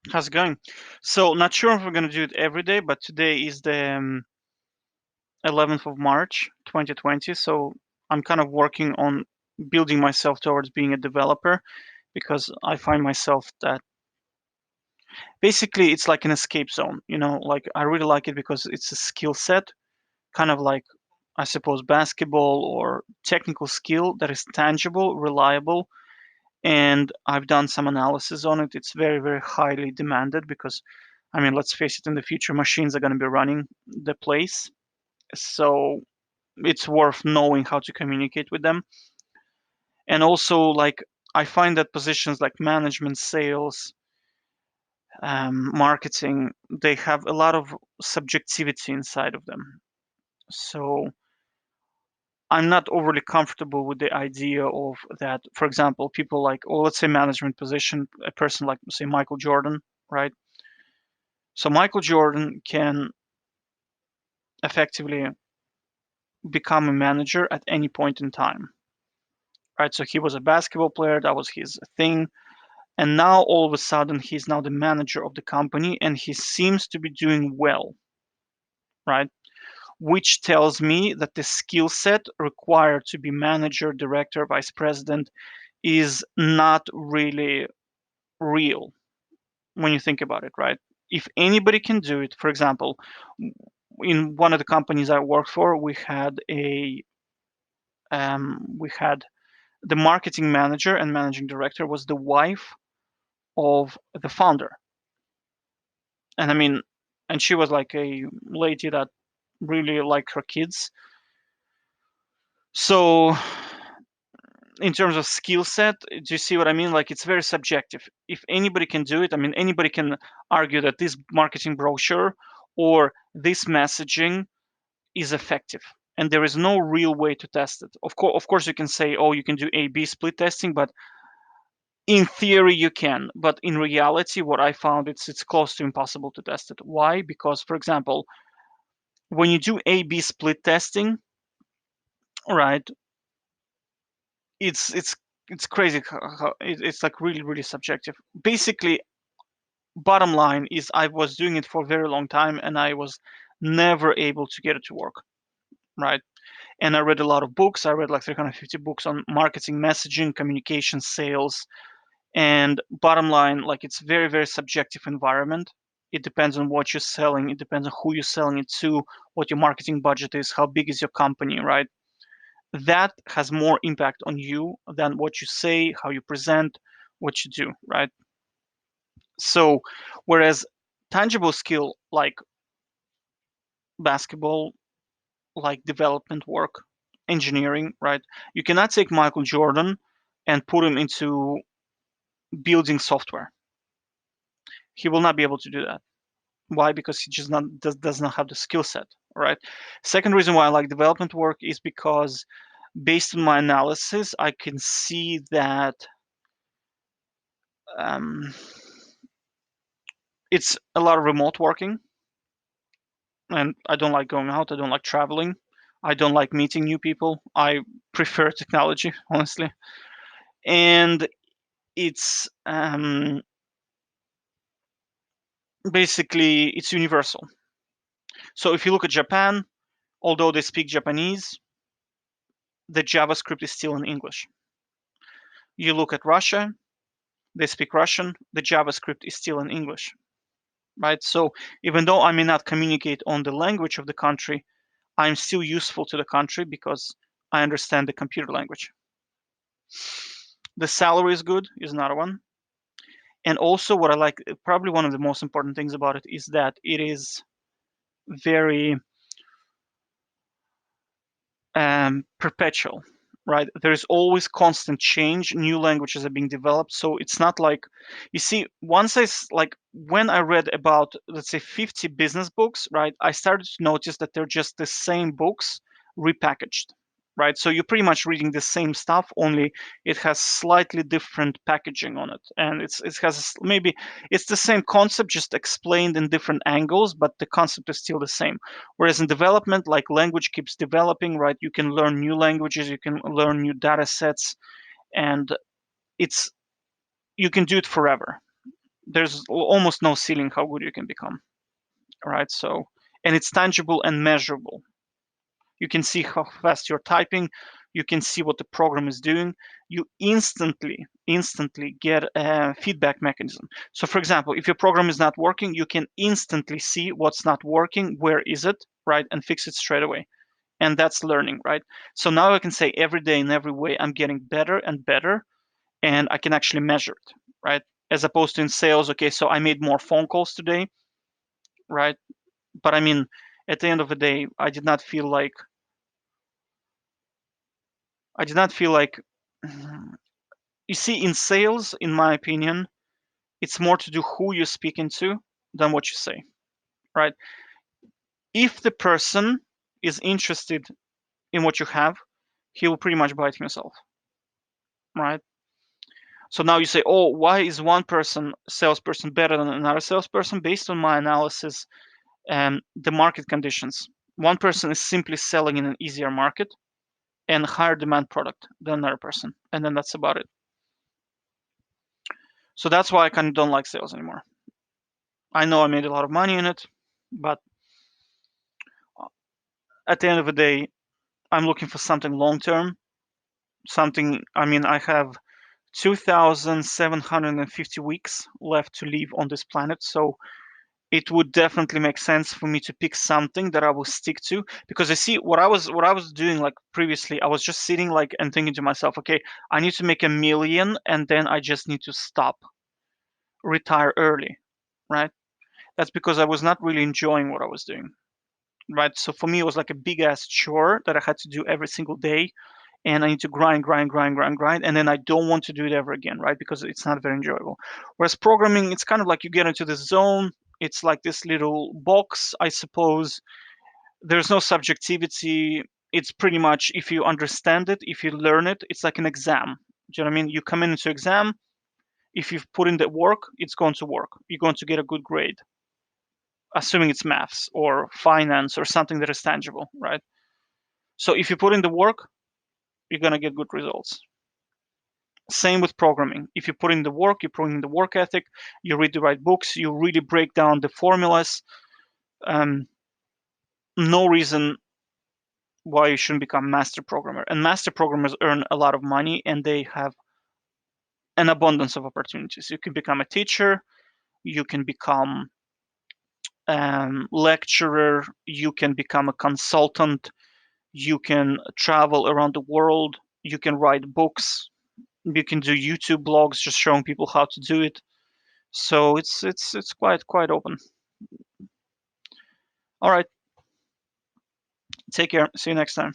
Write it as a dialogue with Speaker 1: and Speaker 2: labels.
Speaker 1: How's it going? So, not sure if we're going to do it every day, but today is the 11th of March, 2020. So, I'm kind of working on building myself towards being a developer because I find myself that basically it's like an escape zone. Like I really like it because it's a skill set, kind of like, I suppose, basketball or technical skill that is tangible, reliable, and I've done some analysis on it. It's very, very highly demanded because, I mean, let's face it, in the future, machines are going to be running the place. So it's worth knowing how to communicate with them. And also, like, I find that positions like management, sales, marketing, they have a lot of subjectivity inside of them. So I'm not overly comfortable with the idea of that. For example, people like, or let's say management position, a person like, say, Michael Jordan, right? So Michael Jordan can effectively become a manager at any point in time, right? So he was a basketball player, that was his thing, and now all of a sudden he's now the manager of the company, and he seems to be doing well, right? Which tells me that the skill set required to be manager, director, vice president is not really real when you think about it, right? If anybody can do it, for example, in one of the companies I worked for, we had the marketing manager and managing director was the wife of the founder, and I mean, and she was like a lady that really liked her kids. So in terms of skill set, do you see what I mean? Like, it's very subjective. If anybody can do it, I mean, anybody can argue that this marketing brochure or this messaging is effective, and there is no real way to test it. Of course you can say, oh, you can do A/B split testing, but in theory you can, but in reality what I found, it's close to impossible to test it. Why? Because, for example, when you do A/B split testing, right, it's crazy how it's like really, really subjective. Basically, bottom line is I was doing it for a very long time and I was never able to get it to work, right? And I read a lot of books. I read like 350 books on marketing, messaging, communication, sales. And bottom line, like, it's very, very subjective environment. It depends on what you're selling. It depends on who you're selling it to, what your marketing budget is, how big is your company, right? That has more impact on you than what you say, how you present, what you do, right? So, whereas tangible skill like basketball, like development work, engineering, right? You cannot take Michael Jordan and put him into building software. He will not be able to do that. Why? Because he just does not have the skill set, right? Second reason why I like development work is because, based on my analysis, I can see that um, it's a lot of remote working, and I don't like going out. I don't like traveling. I don't like meeting new people. I prefer technology, honestly. And it's basically it's universal. So if you look at Japan, although they speak Japanese, the JavaScript is still in English. You look at Russia, they speak Russian, the JavaScript is still in English, right? So even though I may not communicate on the language of the country, I'm still useful to the country because I understand the computer language. The salary is good, is another one. And also, what I like, probably one of the most important things about it, is that it is very perpetual, right? There's always constant change. New languages are being developed, so it's not like, you see, once like when I read about, let's say, 50 business books, right? I started to notice that they're just the same books repackaged, right? So you're pretty much reading the same stuff, only it has slightly different packaging on it, and it has maybe it's the same concept, just explained in different angles, but the concept is still the same. Whereas in development, like, language keeps developing, right? You can learn new languages, you can learn new data sets, and it's you can do it forever. There's almost no ceiling how good you can become, right? So, and it's tangible and measurable. You can see how fast you're typing. You can see what the program is doing. You instantly get a feedback mechanism. So for example, if your program is not working, you can instantly see what's not working, where is it, right? And fix it straight away. And that's learning, right? So now I can say every day in every way, I'm getting better and better, and I can actually measure it, right? As opposed to in sales, okay, so I made more phone calls today, right? But I mean, at the end of the day, I did not feel like you see, in sales, in my opinion, it's more to do who you're speaking to than what you say, right? If the person is interested in what you have, he will pretty much buy it himself, right? So now you say, oh, why is one salesperson better than another salesperson? Based on my analysis and the market conditions, one person is simply selling in an easier market and higher demand product than another person, and then that's about it. So that's why I kind of don't like sales anymore. I know I made a lot of money in it, but at the end of the day, I'm looking for something long term. Something, I mean, I have 2,750 weeks left to live on this planet. So it would definitely make sense for me to pick something that I will stick to, because I see what I was doing like previously. I was just sitting like and thinking to myself, okay, I need to make 1 million and then I just need to stop, retire early, right? That's because I was not really enjoying what I was doing, right? So for me, it was like a big ass chore that I had to do every single day, and I need to grind, and then I don't want to do it ever again, right? Because it's not very enjoyable. Whereas programming, it's kind of like you get into this zone. It's like this little box, I suppose. There's no subjectivity. It's pretty much, if you understand it, if you learn it, it's like an exam. Do you know what I mean? You come into exam. If you've put in the work, it's going to work. You're going to get a good grade, assuming it's maths or finance or something that is tangible, right? So if you put in the work, you're going to get good results. Same with programming. If you put in the work, you put in the work ethic, you read the right books, you really break down the formulas, um, no reason why you shouldn't become master programmer. And master programmers earn a lot of money and they have an abundance of opportunities. You can become a teacher, you can become lecturer, you can become a consultant, you can travel around the world, you can write books, you can do YouTube blogs just showing people how to do it. So it's quite open. All right, take care. See you next time.